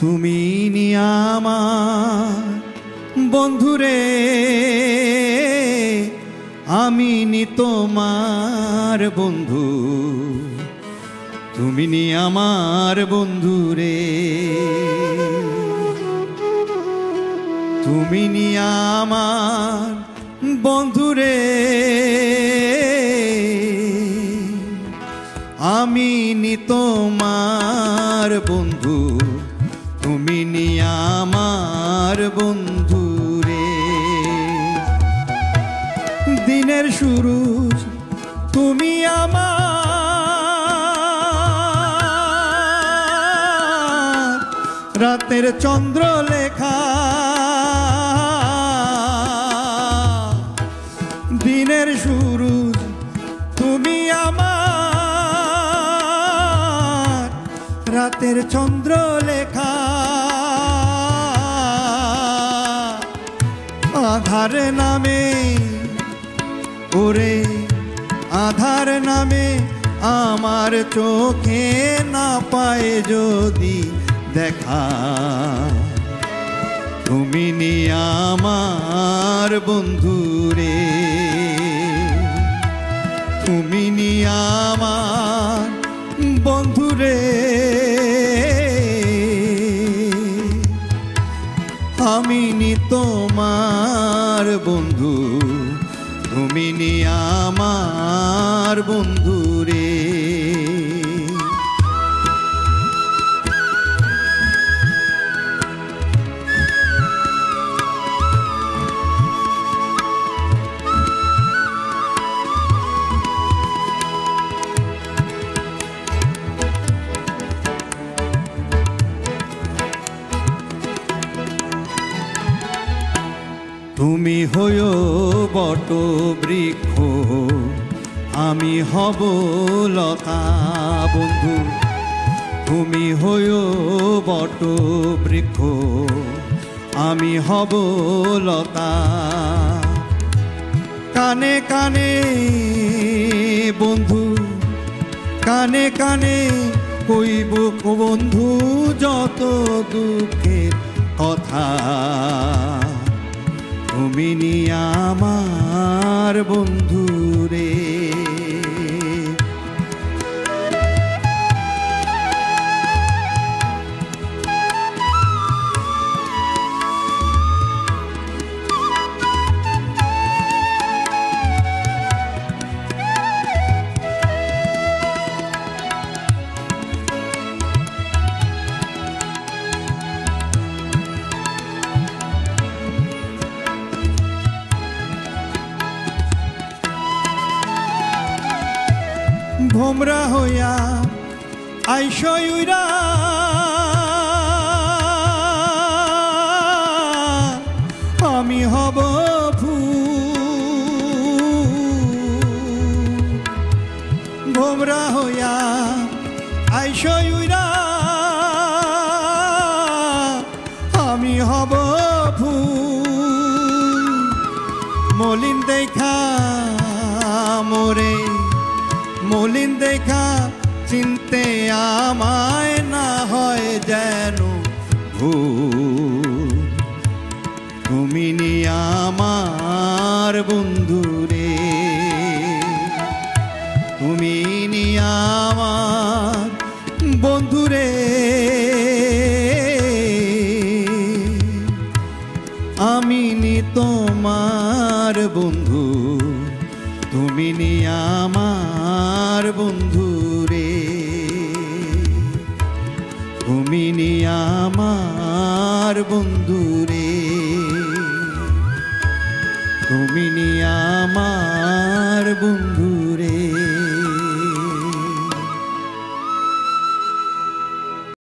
তুমি নি আমার বন্ধুরে, আমি নি তোমার বন্ধু। তুমি নি আমার বন্ধুরে, তুমি নি আমার বন্ধুরে, আমি নি তোমার বন্ধু। তুমি নি আমার বন্ধুরে, দিনের শুরু তুমি আমার, রাতের চন্দ্রলেখা। দিনের শুরু তুমি আমার, রাতের চন্দ্রলেখা। আধার নামে ওরে আধার নামে আমার চোখে না পায় যদি দেখা, তুমি নি আমার বন্ধুরে, তুমি নি আমার বন্ধুরে, আমি নি তোমার বন্ধু। তুমি নি আমার বন্ধুরে। তুমি হয়ো বট বৃক্ষ, আমি হব লতা বন্ধু। তুমি হয়ো বট বৃক্ষ, আমি হব লতা। কানে কানে বন্ধু, কানে কানে কইব বন্ধু যত দুঃখের কথা। তুমি নি আমার বন্ধুরে, ভোমরা হইয়া আইসই উইরা, আমি হব ফুল। ভোমরা হইয়া আইসই উইরা, আমি হব ফুল। মলিন দেখা মোরে, মলিন দেখা চিনতে আমায় না হয় যেন ভুল। তুমি নি আমার বন্ধুরে, তুমি নি আমার বন্ধুরে, আমি নি তোমার বন্ধু। তুমি নি আমার বন্ধুরে, তুমি নি আমার বন্ধুরে, তুমি নি আমার বন্ধুরে।